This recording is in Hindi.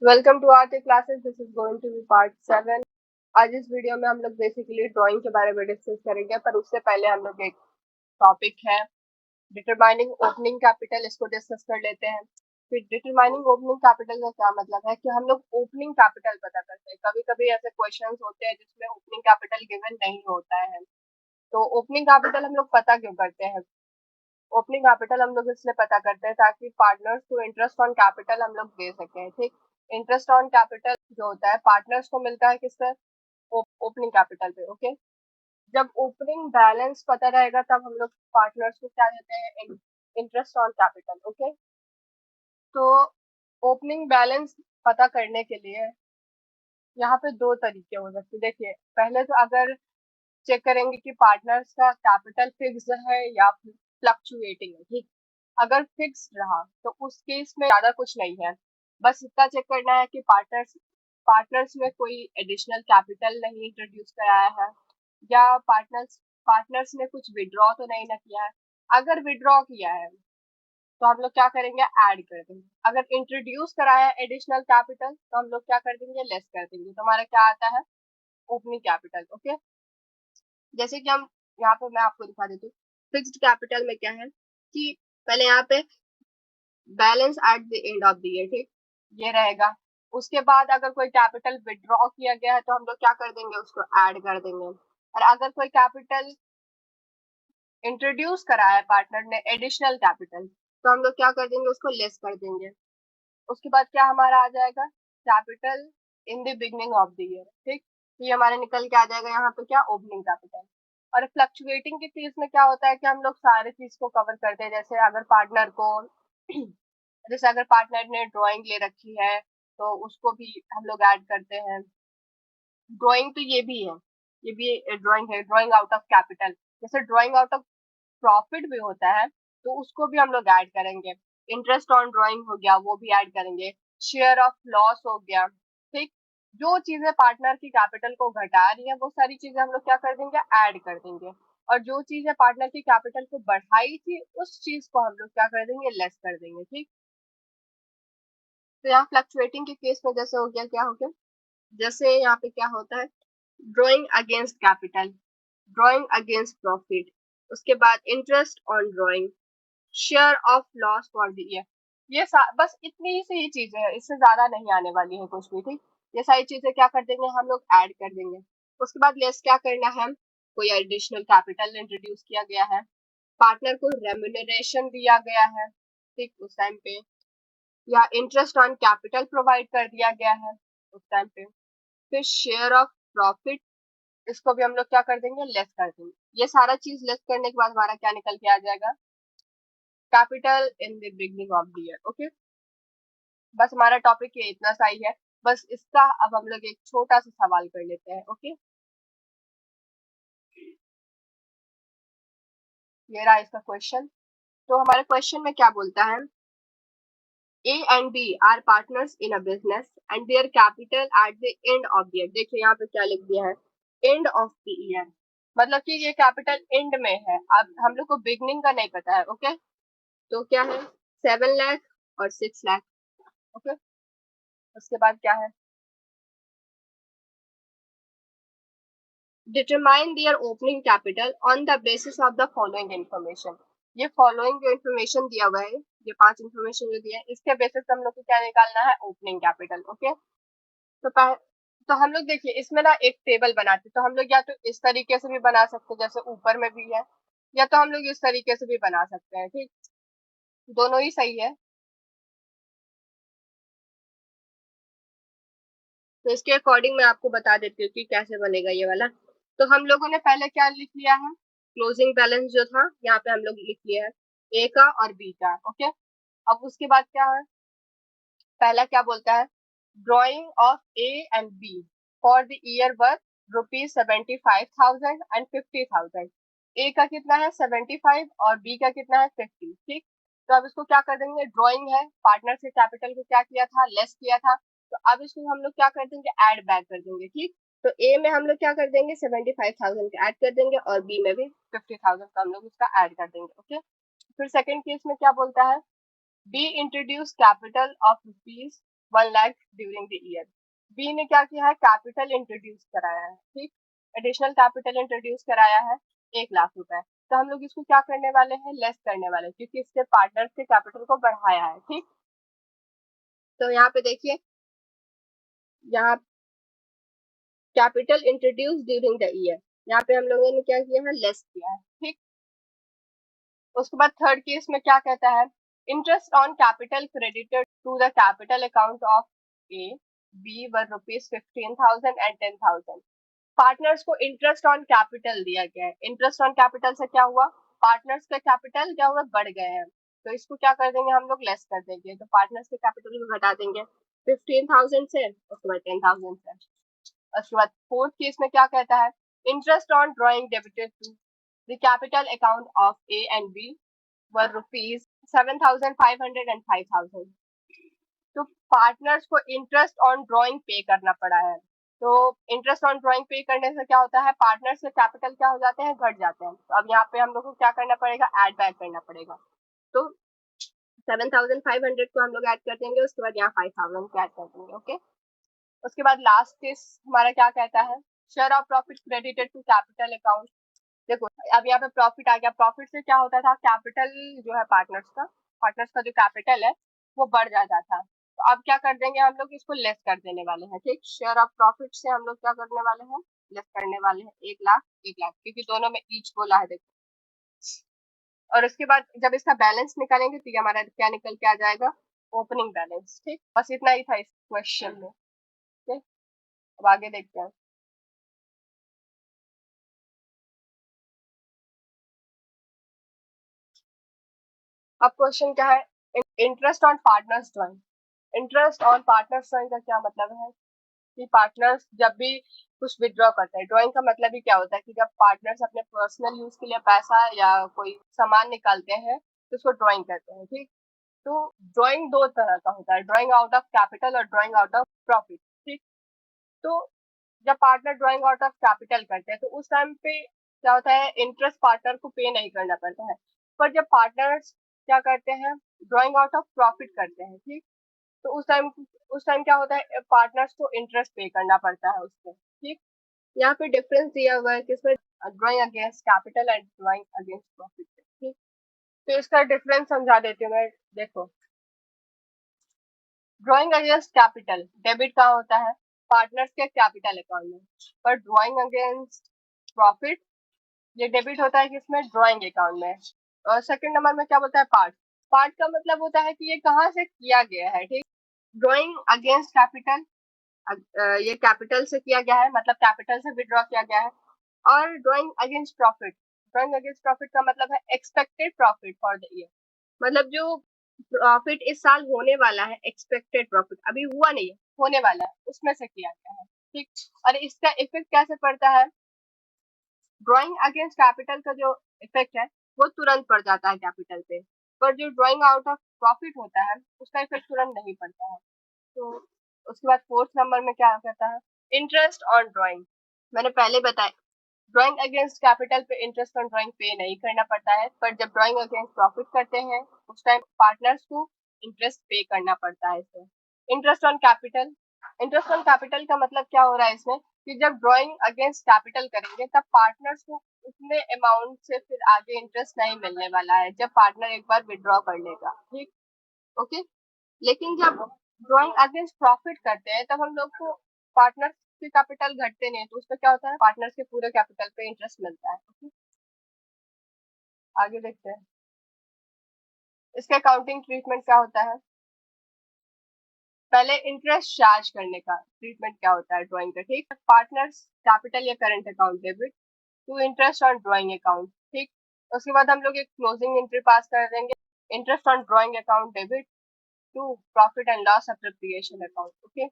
Welcome to our classes. This is going to be part 7। आज इस वीडियो में हम लोग बेसिकली ड्राइंग के बारे में डिस्कस करेंगे, पर उससे पहले हम लोग एक टॉपिक है डिटरमाइनिंग ओपनिंग कैपिटल, इसको डिस्कस कर लेते हैं। फिर डिटरमाइनिंग ओपनिंग कैपिटल का क्या मतलब है कि हम लोग ओपनिंग कैपिटल पता करते हैं। कभी कभी ऐसे क्वेश्चंस होते हैं जिसमें ओपनिंग कैपिटल गिवन नहीं होता है, तो ओपनिंग कैपिटल हम लोग पता क्यों करते हैं? ओपनिंग कैपिटल हम लोग इसलिए पता करते हैं ताकि पार्टनर्स को इंटरेस्ट ऑन कैपिटल हम लोग दे सकें। ठीक, इंटरेस्ट ऑन कैपिटल जो होता है पार्टनर्स को मिलता है किस पर? ओपनिंग कैपिटल पे। ओके, जब ओपनिंग बैलेंस पता रहेगा तब हम लोग पार्टनर्स को क्या देते हैं? Interest on capital. ओके, तो ओपनिंग बैलेंस पता करने के लिए यहाँ पे दो तरीके हो सकते हैं। देखिए, पहले तो अगर चेक करेंगे कि पार्टनर्स का कैपिटल फिक्स है या फ्लक्चुएटिंग है। ठीक, अगर फिक्स रहा तो उस केस में ज्यादा कुछ नहीं है, बस इतना चेक करना है कि पार्टनर्स पार्टनर्स में कोई एडिशनल कैपिटल नहीं इंट्रोड्यूस कराया है, या पार्टनर्स पार्टनर्स ने कुछ विड्रॉ तो नहीं ना किया है। अगर विड्रॉ किया है तो हम लोग क्या करेंगे? ऐड कर देंगे। अगर इंट्रोड्यूस कराया है एडिशनल कैपिटल तो हम लोग क्या कर देंगे? लेस कर देंगे। तो हमारा क्या आता है? Opening capital. ओके, जैसे कि हम यहाँ पे मैं आपको दिखा देती हूँ। फिक्स्ड कैपिटल में क्या है कि पहले यहाँ पे balance at the end of the year, ठीक, ये रहेगा। उसके बाद अगर कोई कैपिटल विड्रॉ किया गया है तो हम लोग क्या कर देंगे? उसको ऐड कर देंगे। और अगर कोई कैपिटल इंट्रोड्यूस करा है पार्टनर ने एडिशनल कैपिटल तो हम लोग क्या कर देंगे? उसको लेस कर देंगे। उसके बाद क्या हमारा आ जाएगा? Capital in the beginning of the year. ठीक, ये हमारे निकल के आ जाएगा यहाँ पे क्या? Opening capital. और फ्लक्चुएटिंग के केस में क्या होता है कि हम लोग सारे चीज को कवर करते हैं। जैसे अगर पार्टनर को जैसे अगर पार्टनर ने ड्राइंग ले रखी है तो उसको भी हम लोग ऐड करते हैं। ड्राइंग तो ये भी ड्राइंग है, ड्राइंग आउट ऑफ कैपिटल। जैसे ड्राइंग आउट ऑफ प्रॉफिट भी होता है तो उसको भी हम लोग ऐड करेंगे। इंटरेस्ट ऑन ड्राइंग हो गया, वो भी ऐड करेंगे। शेयर ऑफ लॉस हो गया। ठीक, जो चीजें पार्टनर की कैपिटल को घटा रही है वो सारी चीजें हम लोग क्या कर देंगे? ऐड कर देंगे। और जो चीजें पार्टनर की कैपिटल को बढ़ाई थी उस चीज को हम लोग क्या कर देंगे? लेस कर देंगे। ठीक, तो यहाँ फ्लक्चुएटिंग के केस में जैसे हो गया, क्या हो गया? जैसे यहाँ पे क्या होता है? Drawing against capital, drawing against profit, उसके बाद interest on drawing, share of loss for the year. बस इतनी ही सही चीजें हैं, इससे ज्यादा नहीं आने वाली है कुछ भी। ठीक, ये सारी चीजें क्या कर देंगे? हम लोग ऐड कर देंगे। उसके बाद लेस क्या करना है? कोई एडिशनल कैपिटल इंट्रोड्यूस किया गया है, पार्टनर को रेम्यूनरेशन दिया गया है, ठीक, उस टाइम पे, या इंटरेस्ट ऑन कैपिटल प्रोवाइड कर दिया गया है उस टाइम पे। फिर शेयर ऑफ प्रॉफिट, इसको भी हम लोग क्या कर देंगे? लेस कर देंगे। ये सारा चीज लेस करने के बाद हमारा क्या निकल के आ जाएगा? Capital in the beginning of the year. Okay, बस हमारा टॉपिक ये इतना सा ही है। बस इसका अब हम लोग एक छोटा सा सवाल कर लेते हैं। ओके, ये रहा इसका क्वेश्चन। तो हमारे क्वेश्चन में क्या बोलता है? A and B are partners in a business and their capital at the end of the year। देखिए यहाँ पे क्या लिख दिया है? एंड ऑफ द ईयर, मतलब कि ये कैपिटल एंड में है। अब हम लोग को बिगनिंग का नहीं पता है। ओके, तो क्या है? 7 लाख और 6 लाख। ओके, उसके बाद क्या है? Determine their opening capital on the basis of the following information. ये फॉलोइंग जो इन्फॉर्मेशन दिया हुआ है, ये 5 इन्फॉर्मेशन जो दिया है, इसके बेसिस हम लोग को क्या निकालना है? Opening capital. ओके, तो तो हम लोग देखिए इसमें ना एक टेबल बनाते, तो हम लोग या तो इस तरीके से भी बना सकते हैं जैसे ऊपर में भी है, या तो हम लोग इस तरीके से भी बना सकते हैं। ठीक, दोनों ही सही है। तो इसके अकॉर्डिंग मैं आपको बता देती हूँ कि कैसे बनेगा ये वाला। तो हम लोगों ने पहले क्या लिख लिया है? क्लोजिंग बैलेंस जो था यहाँ पे हम लोग लिख लिया है, ए का और बी का। ओके, अब उसके बाद क्या है? पहला क्या बोलता है? Drawing of A and B for the year worth ₹75,000 and 50,000। A का कितना है? 75 और बी का कितना है? 50। ठीक, तो अब इसको क्या कर देंगे? ड्रॉइंग है, पार्टनर से कैपिटल को क्या किया था? लेस किया था। तो अब इसको हम लोग क्या कर देंगे? ऐड बैक कर देंगे। ठीक, तो ए में हम लोग क्या कर देंगे? 75,000 का ऐड कर देंगे और बी में भी 50,000 का हम लोग उसका ऐड कर देंगे। ओके, फिर सेकंड केस में क्या बोलता है? B introduced capital of rupees 1 lakh during the year. B ने क्या किया है, कैपिटल इंट्रोड्यूस कराया है, ठीक, एडिशनल कैपिटल इंट्रोड्यूस कराया है 1 लाख रुपए। तो हम लोग इसको क्या करने वाले हैं, लेस करने वाले हैं, क्योंकि इसके पार्टनर के कैपिटल को बढ़ाया है, ठीक। तो यहाँ पे देखिए, यहाँ capital introduce during the year, यहाँ पे हम लोगों ने क्या किया है, लेस किया है, ठीक। उसके बाद थर्ड केस में क्या कहता है, interest on capital credited to the capital account of A B were ₹15,000 and 10,000। Partners को इंटरेस्ट ऑन कैपिटल दिया गया है। इंटरेस्ट ऑन कैपिटल से क्या हुआ, पार्टनर्स का कैपिटल क्या हुआ, बढ़ गए हैं, तो इसको क्या कर देंगे हम लोग, लेस कर देंगे। तो पार्टनर्स के कैपिटल को घटा देंगे 15,000 से, उसके बाद 10,000 से। उसके बाद फोर्थ केस में क्या कहता है, interest on drawing debited to the capital account of A and B were ₹7,500 and 5,000। तो पार्टनर्स को इंटरेस्ट ऑन ड्रॉइंग पे करना पड़ा है। तो इंटरेस्ट ऑन ड्रॉइंग पे करने से क्या होता है, पार्टनर्स के कैपिटल क्या हो जाते हैं, घट जाते हैं। तो अब यहाँ पे हम लोग को क्या करना पड़ेगा, ऐड बैक करना पड़ेगा। तो 7,500 को हम लोग ऐड कर देंगे, उसके बाद यहाँ 5,000 को ऐड कर देंगे, ओके। उसके बाद लास्ट केस हमारा क्या कहता है, share of profit credited to capital account. देखो अब यहाँ पे प्रॉफिट आ गया, प्रॉफिट से क्या होता था, कैपिटल जो है पार्टनर्स का जो कैपिटल है वो बढ़ जाता था। तो अब क्या कर देंगे हम लोग, इसको लेस कर देने वाले हैं, ठीक। शेयर ऑफ प्रॉफिट से हम लोग क्या करने वाले हैं, लेस करने वाले हैं 1 लाख 1 लाख, क्योंकि दोनों में ईच बोला है, देखो। और उसके बाद जब इसका बैलेंस निकालेंगे तो ये हमारा क्या निकल के आ जाएगा, ओपनिंग बैलेंस, ठीक। बस इतना ही था इस क्वेश्चन में, ठीक। अब आगे देखते हैं। अब क्वेश्चन क्या है, interest on partners drawing. Interest on partners drawing का क्या मतलब है कि पार्टनर्स जब भी कुछ विड्रॉ करते हैं, ड्राइंग का मतलब ही क्या होता है कि जब पार्टनर्स अपने पर्सनल यूज के लिए पैसा या कोई सामान निकालते हैं तो उसको ड्राइंग करते हैं, ठीक। तो ड्राइंग दो तरह का होता है, ड्राइंग आउट ऑफ कैपिटल और ड्राइंग आउट ऑफ प्रॉफिट, ठीक। तो जब partner drawing out of capital करते हैं तो उस टाइम पे क्या होता है, इंटरेस्ट पार्टनर को पे नहीं करना पड़ता है। पर जब पार्टनर्स क्या करते हैं, ड्राइंग आउट ऑफ प्रॉफिट करते हैं, ठीक। तो उस टाइम क्या होता है, पार्टनर्स को इंटरेस्ट पे करना पड़ता है उससे, ठीक। यहाँ पे डिफरेंस दिया हुआ है किसमें, drawing against capital and drawing against profit, ठीक। तो इसका डिफरेंस समझा देती हूँ मैं, देखो। ड्राइंग अगेंस्ट कैपिटल डेबिट कहाँ होता है, पार्टनर्स के कैपिटल अकाउंट में। पर ड्राइंग अगेंस्ट प्रॉफिट ये डेबिट होता है किसमें, ड्राइंग अकाउंट में। और सेकंड नंबर में क्या बोलता है, पार्ट। पार्ट का मतलब होता है कि ये कहाँ से किया गया है, ठीक। ड्राइंग अगेंस्ट कैपिटल, ये कैपिटल से किया गया है, मतलब कैपिटल से विड्रॉ किया गया है। और drawing against profit, drawing against profit का मतलब है expected profit for the year, मतलब जो प्रॉफिट इस साल होने वाला है, एक्सपेक्टेड प्रॉफिट अभी हुआ नहीं है, होने वाला है, उसमें से किया गया है, ठीक। और इसका इफेक्ट कैसे पड़ता है, ड्राइंग अगेंस्ट कैपिटल का जो इफेक्ट है वो तुरंत पड़ जाता है कैपिटल पे, पर जो ड्राइंग आउट ऑफ प्रॉफिट होता है उसका इफेक्ट तुरंत नहीं पड़ता है। तो उसके बाद फोर्थ नंबर में क्या कहता है, इंटरेस्ट ऑन ड्राइंग। मैंने पहले बताया, ड्राइंग अगेंस्ट कैपिटल पे इंटरेस्ट ऑन ड्राइंग पे नहीं करना पड़ता है, पर जब ड्राइंग अगेंस्ट प्रॉफिट करते हैं उस टाइम पार्टनर्स को इंटरेस्ट पे करना पड़ता है इसमें। Interest on capital, interest on capital का मतलब क्या हो रहा है इसमें, कि जब ड्राइंग अगेंस्ट कैपिटल करेंगे तब पार्टनर्स को उतने अमाउंट से फिर आगे इंटरेस्ट नहीं मिलने वाला है, जब पार्टनर एक बार विड्रॉ कर लेगा, ठीक, ओके। लेकिन जब ड्राइंग अगेंस्ट प्रॉफिट करते हैं तब हम लोग को पार्टनर्स के कैपिटल घटते नहीं, तो उसमें क्या होता है, पार्टनर्स के पूरे कैपिटल पे इंटरेस्ट मिलता है, okay? आगे देखते हैं इसका अकाउंटिंग ट्रीटमेंट क्या होता है। पहले इंटरेस्ट चार्ज करने का ट्रीटमेंट क्या होता है ड्राइंग का, ठीक। पार्टनर्स कैपिटल या current account debit to interest on drawing account, ठीक। उसके बाद हम लोग एक क्लोजिंग एंट्री पास कर देंगे, interest on drawing account debit to profit and loss appropriation account, okay.